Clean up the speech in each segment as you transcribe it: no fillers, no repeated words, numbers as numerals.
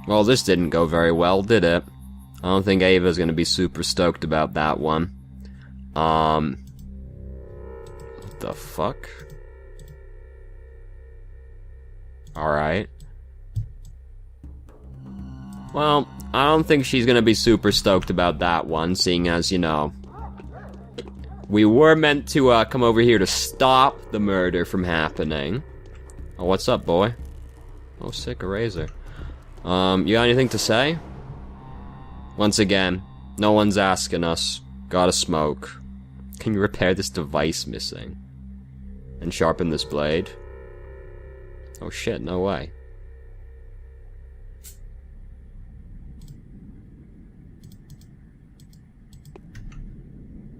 Well, this didn't go very well, did it? I don't think Ava's gonna be super stoked about that one. What the fuck? Alright. Well, I don't think she's gonna be super stoked about that one, seeing as, you know, we were meant to come over here to stop the murder from happening. Oh, what's up, boy? Oh, sick, a razor. You got anything to say? Once again, no one's asking us. Gotta smoke. Can you repair this device missing? And sharpen this blade? Oh shit, no way.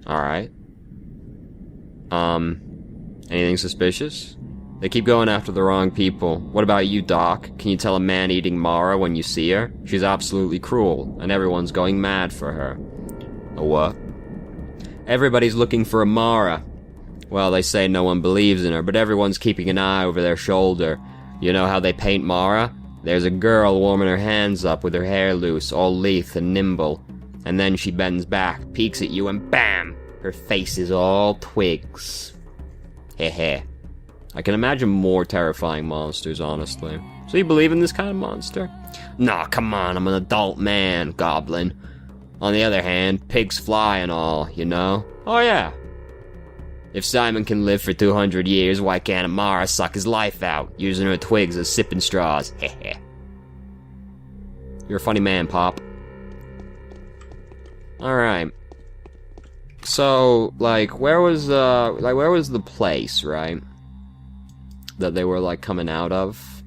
Alright. Anything suspicious? They keep going after the wrong people. What about you, Doc? Can you tell a man-eating Mara when you see her? She's absolutely cruel, and everyone's going mad for her. A what? Everybody's looking for a Mara. Well, they say no one believes in her, but everyone's keeping an eye over their shoulder. You know how they paint Mara? There's a girl warming her hands up with her hair loose, all lithe and nimble. And then she bends back, peeks at you, and BAM! Her face is all twigs. Heh. I can imagine more terrifying monsters, honestly. So you believe in this kind of monster? Nah, come on, I'm an adult man, Goblin. On the other hand, pigs fly and all, you know? Oh yeah. If Simon can live for 200 years, why can't Amara suck his life out, using her twigs as sipping straws? Heh. You're a funny man, Pop. Alright. So, like, where was the place, right? That they were, like, coming out of?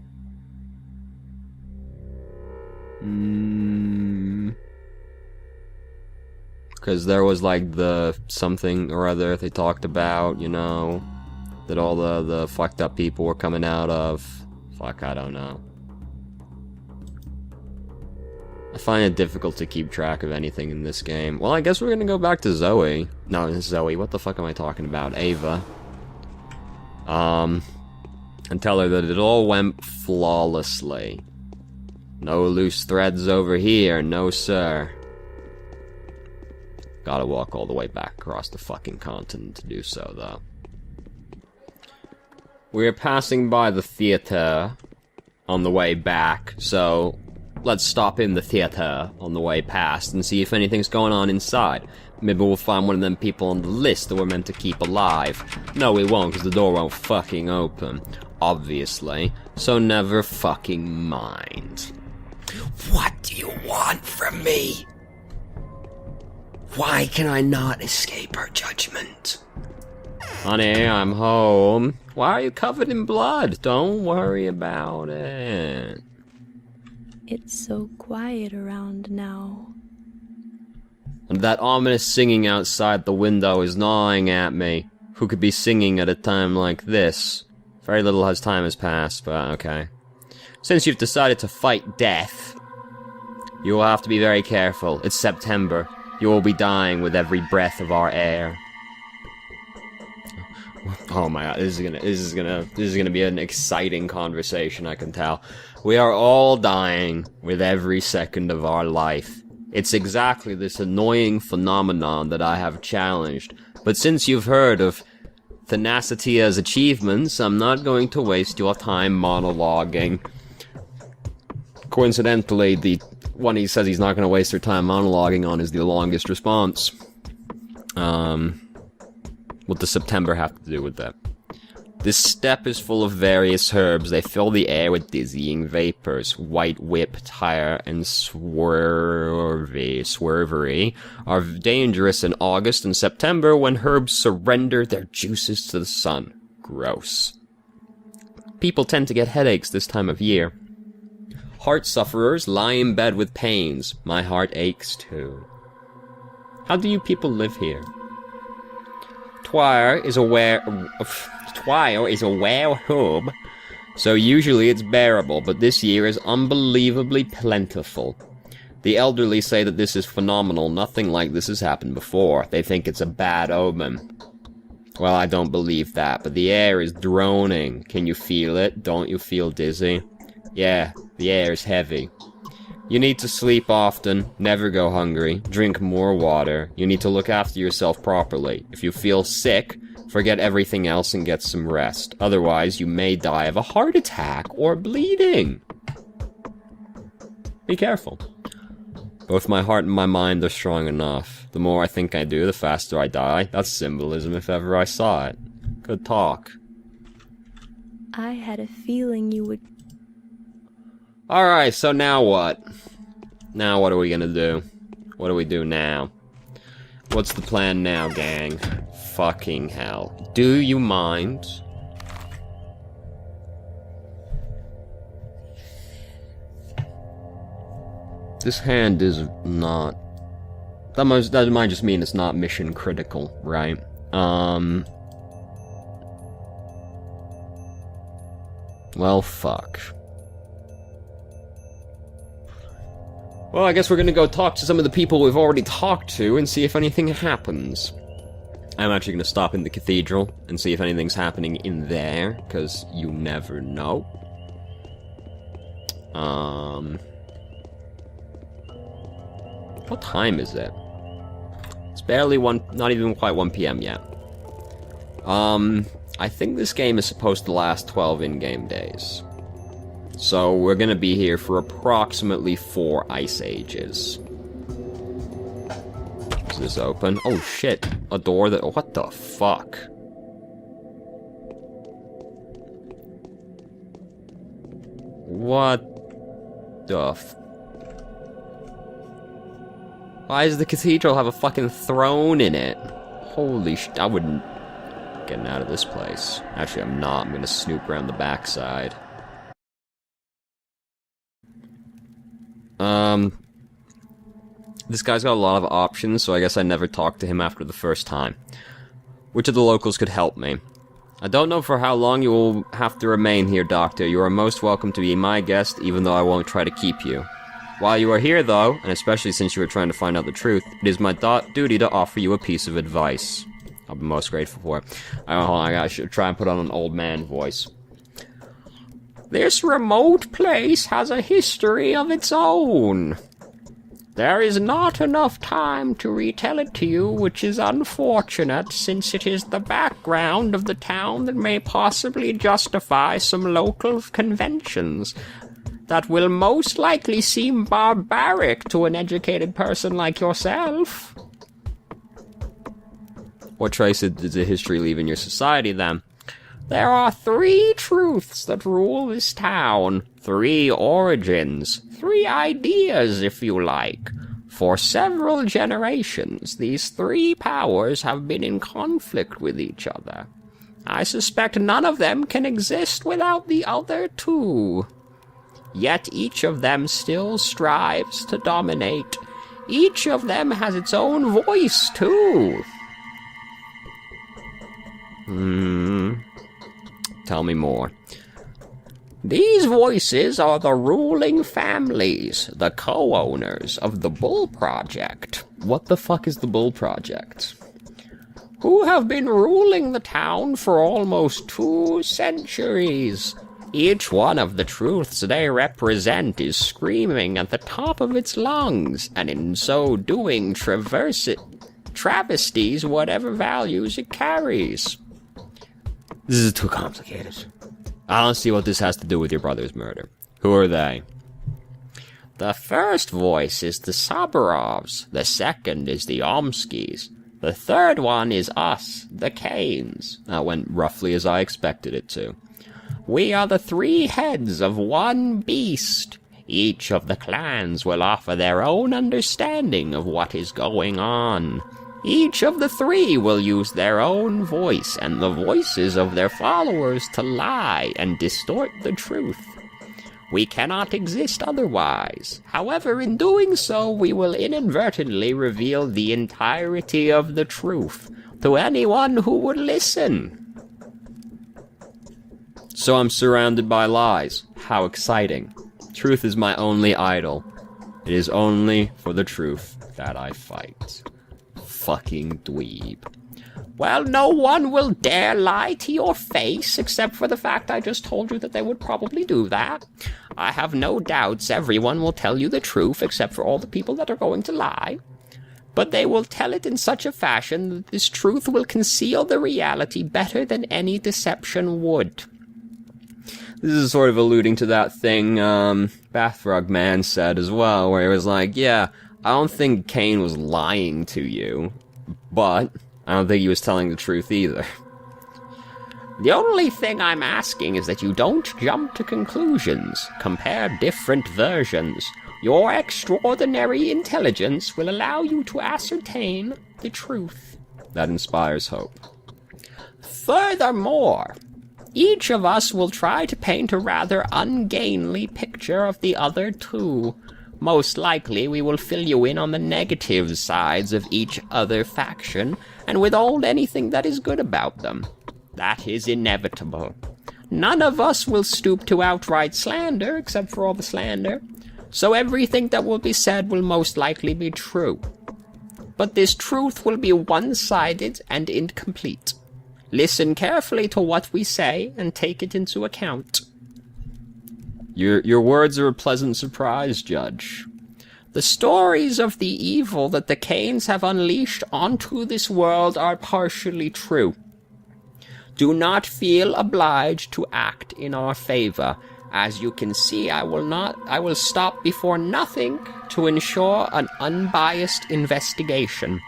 Because there was, like, the something or other they talked about, you know? That all the fucked up people were coming out of. Fuck, I don't know. I find it difficult to keep track of anything in this game. Well, I guess we're gonna go back to Zoe. No, Zoe, what the fuck am I talking about? Ava. And tell her that it all went flawlessly. No loose threads over here, no sir. Gotta walk all the way back across the fucking continent to do so, though. We're passing by the theater on the way back, so let's stop in the theater on the way past and see if anything's going on inside. Maybe we'll find one of them people on the list that we're meant to keep alive. No, we won't, because the door won't fucking open. Obviously. So never fucking mind. What do you want from me? Why can I not escape her judgment? Honey, I'm home. Why are you covered in blood? Don't worry about it. It's so quiet around now. And that ominous singing outside the window is gnawing at me. Who could be singing at a time like this? Very little time has passed, but okay. Since you've decided to fight death, you will have to be very careful. It's September. You will be dying with every breath of our air. Oh my god, this is gonna be an exciting conversation, I can tell. We are all dying with every second of our life. It's exactly this annoying phenomenon that I have challenged. But since you've heard of Thenacitia's achievements, I'm not going to waste your time monologuing. Coincidentally, the one he says he's not going to waste their time monologuing on is the longest response. What does September have to do with that? This steppe is full of various herbs. They fill the air with dizzying vapors. White whip, tire, and swervery are dangerous in August and September when herbs surrender their juices to the sun. Gross. People tend to get headaches this time of year. Heart sufferers lie in bed with pains. My heart aches too. How do you people live here? Twire is a herb, so usually it's bearable, but this year is unbelievably plentiful. The elderly say that this is phenomenal. Nothing like this has happened before. They think it's a bad omen. Well, I don't believe that, but the air is droning. Can you feel it? Don't you feel dizzy? Yeah, The air is heavy. You need to sleep often, never go hungry, drink more water. You need to look after yourself properly. If you feel sick, forget everything else and get some rest. Otherwise, you may die of a heart attack or bleeding. Be careful. Both my heart and my mind are strong enough. The more I think I do, the faster I die. That's symbolism if ever I saw it. Good talk. I had a feeling you would... Alright, so now what? Now what are we gonna do? What do we do now? What's the plan now, gang? Fucking hell. Do you mind? This hand is not... That might just mean it's not mission critical, right? Well, fuck. Well, I guess we're gonna go talk to some of the people we've already talked to and see if anything happens. I'm actually gonna stop in the cathedral and see if anything's happening in there, because you never know. What time is it? It's barely not even quite 1 PM yet. I think this game is supposed to last 12 in-game days. So we're gonna be here for approximately 4 ice ages. Is this open? Oh shit, a door that... What the fuck? What the Why does the cathedral have a fucking throne in it? Holy shit, I wouldn't... Getting out of this place. Actually, I'm not. I'm gonna snoop around the backside. This guy's got a lot of options, so I guess I never talked to him after the first time. Which of the locals could help me? I don't know for how long you will have to remain here, Doctor. You are most welcome to be my guest, even though I won't try to keep you. While you are here, though, and especially since you are trying to find out the truth, it is my duty to offer you a piece of advice. I'll be most grateful for it. Hold on, I should try and put on an old man voice. This remote place has a history of its own. There is not enough time to retell it to you, which is unfortunate, since it is the background of the town that may possibly justify some local conventions that will most likely seem barbaric to an educated person like yourself. What trace does the history leave in your society, then? There are 3 truths that rule this town. 3 origins. 3 ideas, if you like. For several generations, these 3 powers have been in conflict with each other. I suspect none of them can exist without the other 2. Yet each of them still strives to dominate. Each of them has its own voice, too. Tell me more. These voices are the ruling families, the co-owners of the Bull Project. What the fuck is the Bull Project? Who have been ruling the town for almost 2 centuries. Each one of the truths they represent is screaming at the top of its lungs, and in so doing travesties whatever values it carries. This is too complicated. I don't see what this has to do with your brother's murder. Who are they? The first voice is the Saburovs. The second is the Omskis. The third one is us, the Kanes. That went roughly as I expected it to. We are the 3 heads of one beast. Each of the clans will offer their own understanding of what is going on. Each of the 3 will use their own voice and the voices of their followers to lie and distort the truth. We cannot exist otherwise. However, in doing so, we will inadvertently reveal the entirety of the truth to anyone who would listen. So I'm surrounded by lies. How exciting. Truth is my only idol. It is only for the truth that I fight. Fucking dweeb. Well, no one will dare lie to your face, except for the fact I just told you that they would probably do that. I have no doubts everyone will tell you the truth, except for all the people that are going to lie. But they will tell it in such a fashion that this truth will conceal the reality better than any deception would. This is sort of alluding to that thing Bathrug Man said as well, where he was like, yeah, I don't think Kane was lying to you, but I don't think he was telling the truth either. The only thing I'm asking is that you don't jump to conclusions. Compare different versions. Your extraordinary intelligence will allow you to ascertain the truth. That inspires hope. Furthermore, each of us will try to paint a rather ungainly picture of the other two. Most likely, we will fill you in on the negative sides of each other faction, and withhold anything that is good about them. That is inevitable. None of us will stoop to outright slander, except for all the slander, so everything that will be said will most likely be true. But this truth will be one-sided and incomplete. Listen carefully to what we say, and take it into account. Your words are a pleasant surprise, Judge. The stories of the evil that the Canes have unleashed onto this world are partially true. Do not feel obliged to act in our favor. As you can see, I will stop before nothing to ensure an unbiased investigation.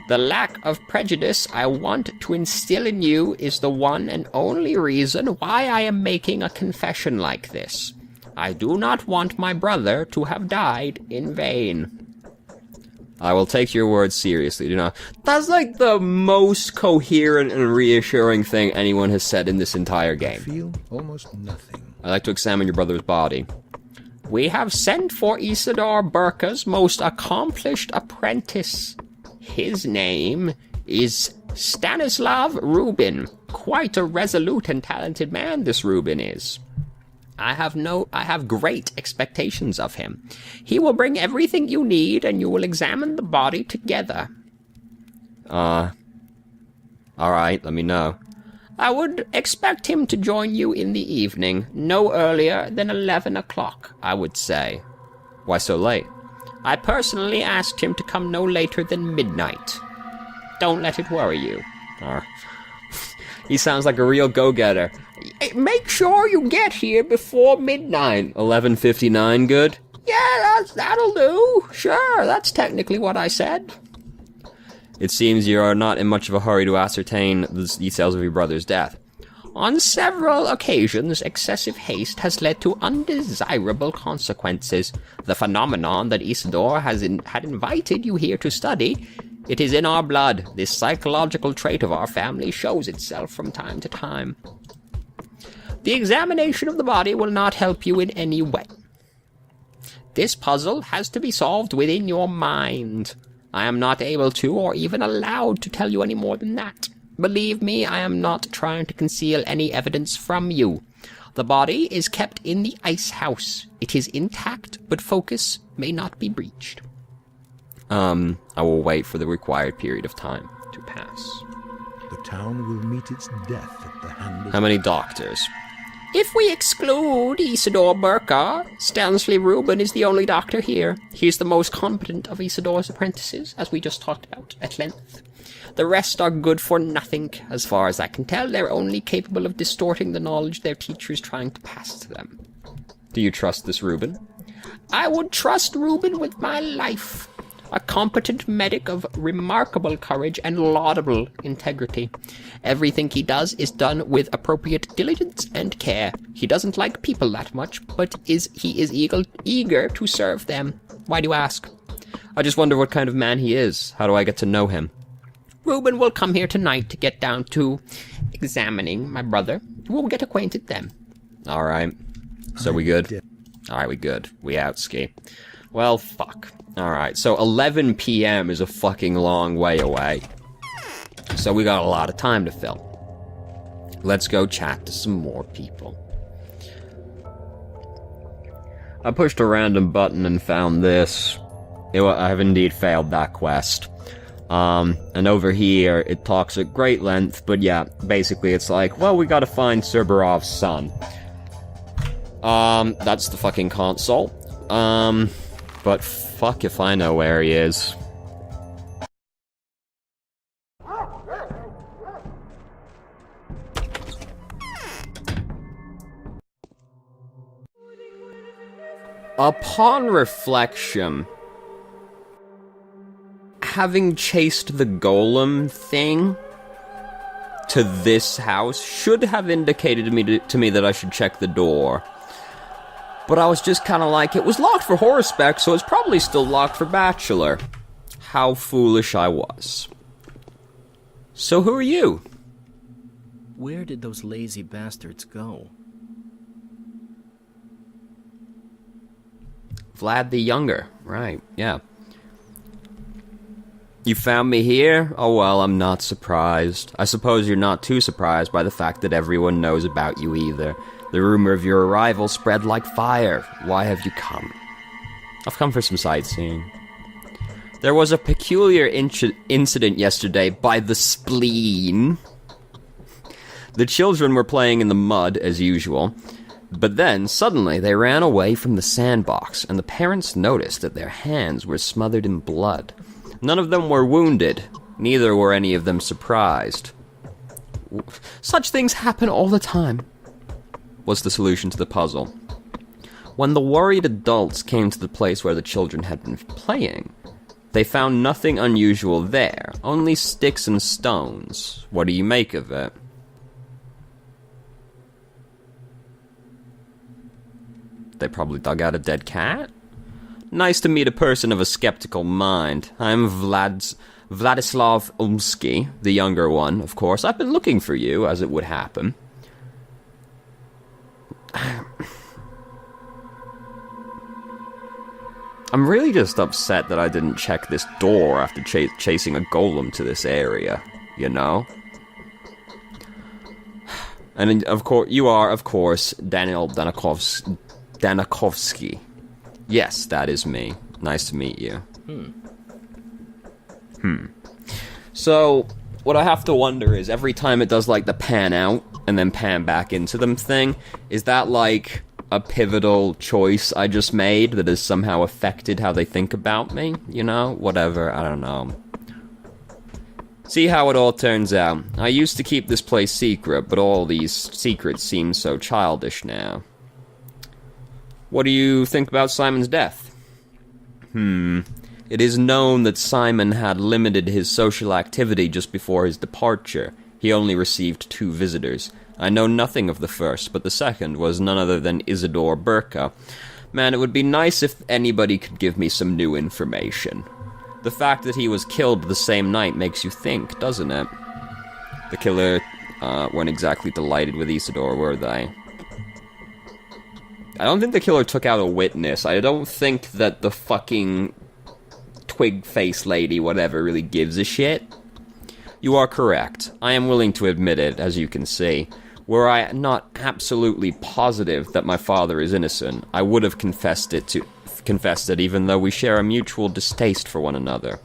The lack of prejudice I want to instill in you is the one and only reason why I am making a confession like this. I do not want my brother to have died in vain. I will take your words seriously, do not. That's like the most coherent and reassuring thing anyone has said in this entire game. I feel almost nothing. I'd like to examine your brother's body. We have sent for Isidore Burka's most accomplished apprentice. His name is Stanislav Rubin. Quite a resolute and talented man, this Rubin is. I have great expectations of him. He will bring everything you need, and you will examine the body together. Alright, let me know. I would expect him to join you in the evening, no earlier than 11 o'clock, I would say. Why so late? I personally asked him to come no later than midnight. Don't let it worry you. He sounds like a real go-getter. Make sure you get here before midnight. 11:59, good? Yeah, that'll do. Sure, that's technically what I said. It seems you are not in much of a hurry to ascertain the details of your brother's death. On several occasions, excessive haste has led to undesirable consequences. The phenomenon that Isidore had invited you here to study, it is in our blood. This psychological trait of our family shows itself from time to time. The examination of the body will not help you in any way. This puzzle has to be solved within your mind. I am not able to, or even allowed to tell you any more than that. Believe me, I am not trying to conceal any evidence from you. The body is kept in the ice house. It is intact, but focus may not be breached. I will wait for the required period of time to pass. The town will meet its death at the hand of... How many doctors? If we exclude Isidore Burka, Stanley Rubin is the only doctor here. He's the most competent of Isidore's apprentices, as we just talked about at length. The rest are good for nothing, as far as I can tell. They're only capable of distorting the knowledge their teacher's trying to pass to them. Do you trust this Rubin? I would trust Rubin with my life. A competent medic of remarkable courage and laudable integrity. Everything he does is done with appropriate diligence and care. He doesn't like people that much, but he is eager to serve them. Why do you ask? I just wonder what kind of man he is. How do I get to know him? Reuben will come here tonight to get down to examining my brother. We'll get acquainted then. Alright. So we good? Alright, we good. We out, Ski. Well, fuck. Alright, so 11 p.m. is a fucking long way away. So we got a lot of time to fill. Let's go chat to some more people. I pushed a random button and found this. I have indeed failed that quest. And over here, it talks at great length, but yeah, basically it's like, well, we gotta find Cerberov's son. That's the fucking console. But fuck if I know where he is. Upon reflection, having chased the golem thing to this house should have indicated to me that I should check the door. But I was just kind of like, it was locked for Horspec, so it's probably still locked for Bachelor. How foolish I was. So who are you? Where did those lazy bastards go? Vlad the Younger, right, yeah. You found me here? Oh well, I'm not surprised. I suppose you're not too surprised by the fact that everyone knows about you either. The rumor of your arrival spread like fire. Why have you come? I've come for some sightseeing. There was a peculiar incident yesterday by the spleen. The children were playing in the mud, as usual. But then, suddenly, they ran away from the sandbox, and the parents noticed that their hands were smothered in blood. None of them were wounded. Neither were any of them surprised. Such things happen all the time, was the solution to the puzzle. When the worried adults came to the place where the children had been playing, they found nothing unusual there, only sticks and stones. What do you make of it? They probably dug out a dead cat? Nice to meet a person of a skeptical mind. I'm Vladislav Umsky, the younger one, of course. I've been looking for you, as it would happen. I'm really just upset that I didn't check this door after chasing a golem to this area, you know? And of course, you are, of course, Daniel Danakovsky. Yes, that is me. Nice to meet you. So, what I have to wonder is, every time it does, like, the pan out and then pan back into them thing, is that, like, a pivotal choice I just made that has somehow affected how they think about me? You know? Whatever, I don't know. See how it all turns out. I used to keep this place secret, but all these secrets seem so childish now. What do you think about Simon's death? It is known that Simon had limited his social activity just before his departure. He only received 2 visitors. I know nothing of the first, but the second was none other than Isidore Burka. Man, it would be nice if anybody could give me some new information. The fact that he was killed the same night makes you think, doesn't it? The killer weren't exactly delighted with Isidore, were they? I don't think the killer took out a witness. I don't think that the fucking twig-face lady, whatever, really gives a shit. You are correct. I am willing to admit it, as you can see. Were I not absolutely positive that my father is innocent, I would have confessed it even though we share a mutual distaste for one another.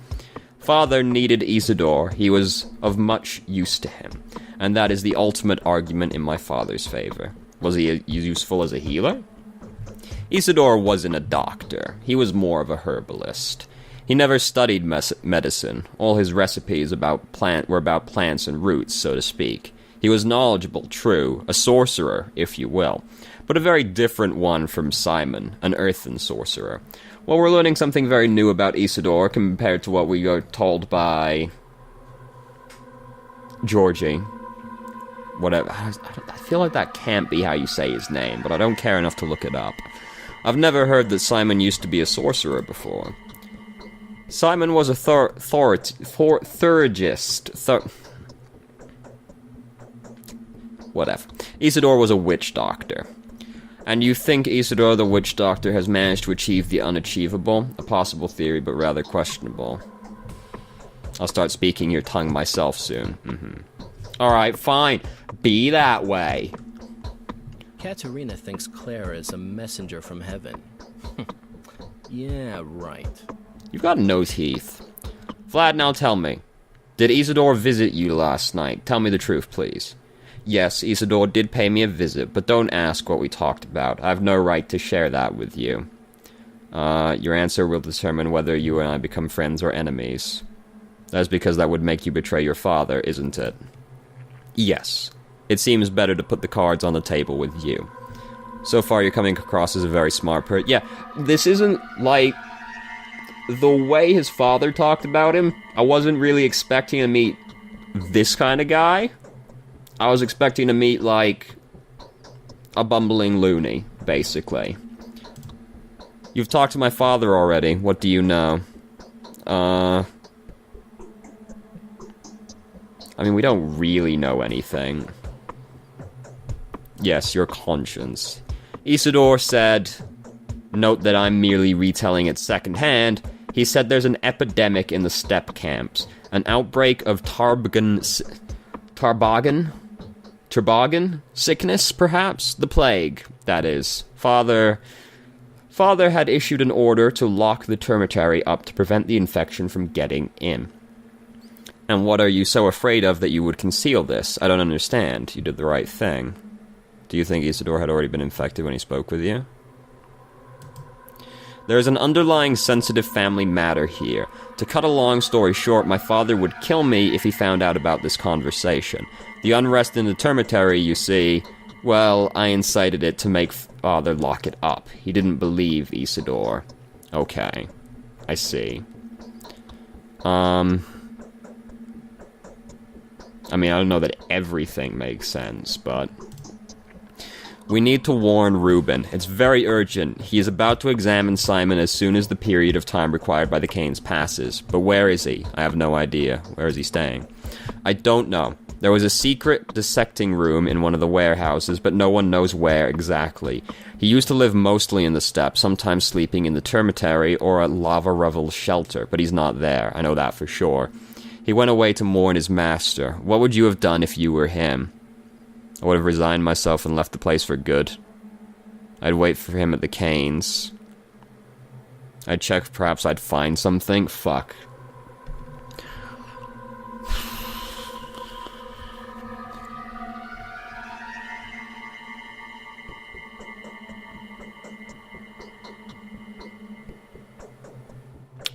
Father needed Isidore. He was of much use to him, and that is the ultimate argument in my father's favor. Was he useful as a healer? Isidore wasn't a doctor. He was more of a herbalist. He never studied medicine. All his recipes were about plants and roots, so to speak. He was knowledgeable, true, a sorcerer, if you will, but a very different one from Simon, an earthen sorcerer. Well, we're learning something very new about Isidore compared to what we were told by Georgie. Whatever. I feel like that can't be how you say his name, but I don't care enough to look it up. I've never heard that Simon used to be a sorcerer before. Simon was a thurgist. Whatever. Isidore was a witch doctor. And you think Isidore the witch doctor has managed to achieve the unachievable? A possible theory, but rather questionable. I'll start speaking your tongue myself soon. Alright, fine. Be that way. Katerina thinks Claire is a messenger from heaven. Yeah, right. You've got nose, Heath. Vlad, now tell me. Did Isidore visit you last night? Tell me the truth, please. Yes, Isidore did pay me a visit, but don't ask what we talked about. I have no right to share that with you. Your answer will determine whether you and I become friends or enemies. That's because that would make you betray your father, isn't it? Yes. It seems better to put the cards on the table with you. So far, you're coming across as a very smart person. Yeah, this isn't, like... The way his father talked about him, I wasn't really expecting to meet this kind of guy. I was expecting to meet, like, a bumbling loony, basically. You've talked to my father already. What do you know? I mean, we don't really know anything. Yes, your conscience. Isidore said, note that I'm merely retelling it secondhand. He said there's an epidemic in the steppe camps. An outbreak of Tarbagan sickness, perhaps? The plague, that is. Father had issued an order to lock the termitary up to prevent the infection from getting in. And what are you so afraid of that you would conceal this? I don't understand. You did the right thing. Do you think Isidore had already been infected when he spoke with you? There is an underlying sensitive family matter here. To cut a long story short, my father would kill me if he found out about this conversation. The unrest in the termitary, you see, well, I incited it to make father lock it up. He didn't believe Isidore. Okay. I see. I mean, I don't know that everything makes sense, but... We need to warn Reuben. It's very urgent. He is about to examine Simon as soon as the period of time required by the Canes passes. But where is he? I have no idea. Where is he staying? I don't know. There was a secret dissecting room in one of the warehouses, but no one knows where exactly. He used to live mostly in the steppes, sometimes sleeping in the termitary or at Lava Revel's shelter, but he's not there. I know that for sure. He went away to mourn his master. What would you have done if you were him? I would have resigned myself and left the place for good. I'd wait for him at the Canes. I'd check if perhaps I'd find something. Fuck.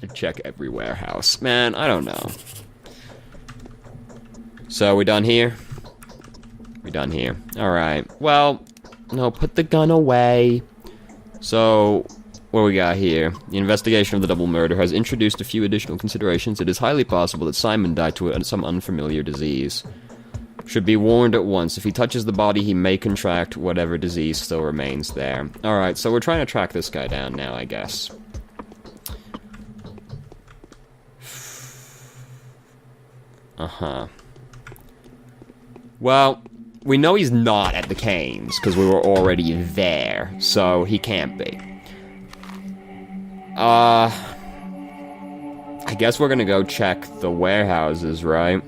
I'd check every warehouse. Man, I don't know. So, we done here? We're done here. Alright. Well, no, put the gun away. So, what we got here? The investigation of the double murder has introduced a few additional considerations. It is highly possible that Simon died to some unfamiliar disease. Should be warned at once. If he touches the body, he may contract whatever disease still remains there. Alright, so we're trying to track this guy down now, I guess. Uh-huh. Well... We know he's not at the Canes, because we were already there, so he can't be. I guess we're gonna go check the warehouses, right? I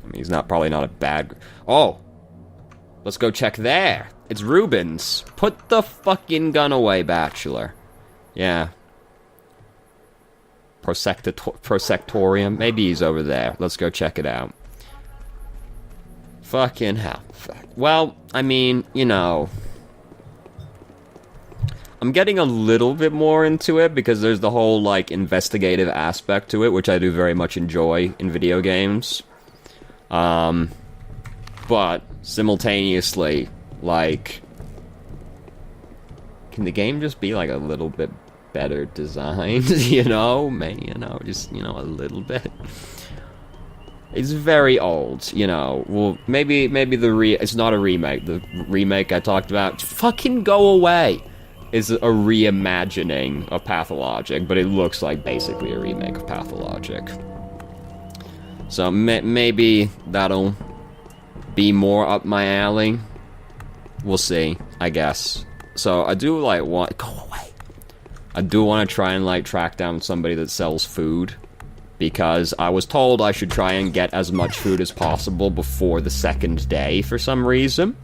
mean, he's probably not a bad... Oh! Let's go check there! It's Reuben's! Put the fucking gun away, Bachelor. Yeah. Prosectorium? Maybe he's over there. Let's go check it out. Fucking hell. Well, I mean, you know... I'm getting a little bit more into it, because there's the whole, like, investigative aspect to it, which I do very much enjoy in video games. But, simultaneously, like... Can the game just be, like, a little bit better designed, you know? Maybe, you know, just, you know, a little bit... It's very old, you know. Well, maybe it's not a remake. The remake I talked about, fucking go away, is a reimagining of Pathologic, but it looks like basically a remake of Pathologic. So maybe that'll be more up my alley. We'll see, I guess. So I do want go away. I do want to try and track down somebody that sells food. Because I was told I should try and get as much food as possible before the second day for some reason.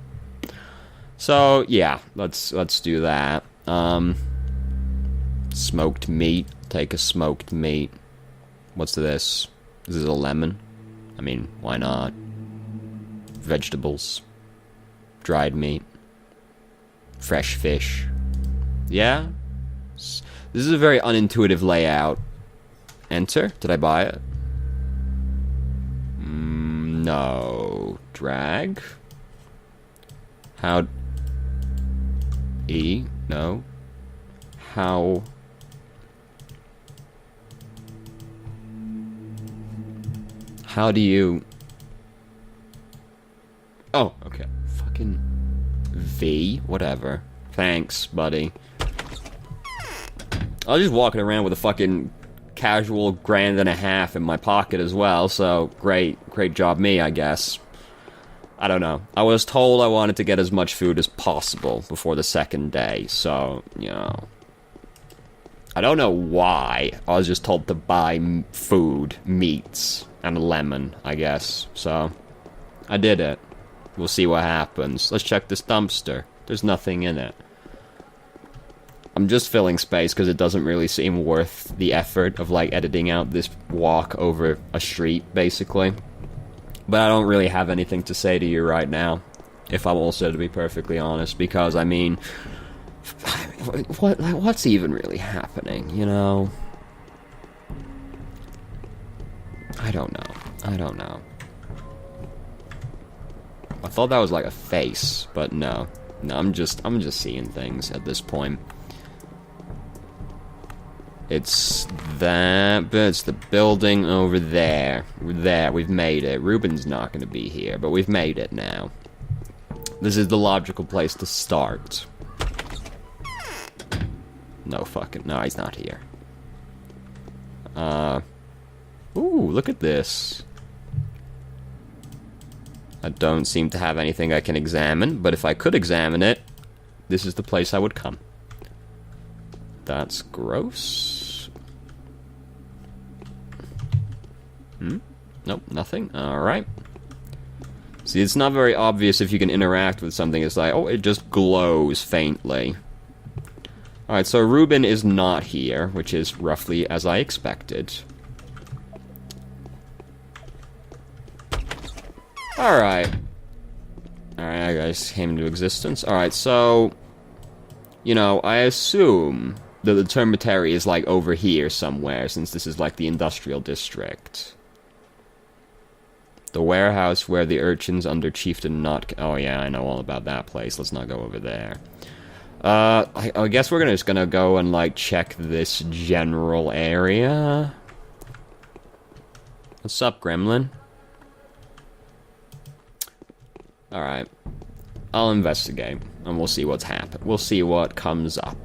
So, yeah, let's do that. Smoked meat. take a smoked meat. What's this? This is a lemon. I mean, why not? Vegetables. Dried meat. Fresh fish. Yeah? This is a very unintuitive layout. Enter? Did I buy it? No. Drag? How... E? No. How... How do you... Oh, okay. Fucking... V? Whatever. Thanks, buddy. I was just walking around with a fucking casual $1.50 in my pocket as well, so great job me, I guess. I don't know. I was told I wanted to get as much food as possible before the second day, so, you know. I don't know why. I was just told to buy food, meats, and a lemon, I guess. So, I did it. We'll see what happens. Let's check this dumpster. There's nothing in it. I'm just filling space because it doesn't really seem worth the effort of, like, editing out this walk over a street, basically. But I don't really have anything to say to you right now, if I'm also to be perfectly honest, because, I mean, what's even really happening, you know? I don't know. I thought that was like a face, but no. No, I'm just seeing things at this point. It's that, but it's the building over there. We've made it. Ruben's not going to be here, but we've made it now. This is the logical place to start. No, he's not here. Ooh, look at this. I don't seem to have anything I can examine, but if I could examine it, this is the place I would come. That's gross. Nope, nothing. Alright. See, it's not very obvious if you can interact with something. It's like, oh, it just glows faintly. Alright, so Ruben is not here, which is roughly as I expected. Alright. Alright, I guess came into existence. Alright, so... You know, I assume that the termitary is, like, over here somewhere, since this is, like, the industrial district. The warehouse where the urchins under Chieftain Not... Oh, yeah, I know all about that place. Let's not go over there. I guess we're just gonna go and, like, check this general area. What's up, Gremlin? Alright. I'll investigate, and we'll see what's happened. We'll see what comes up.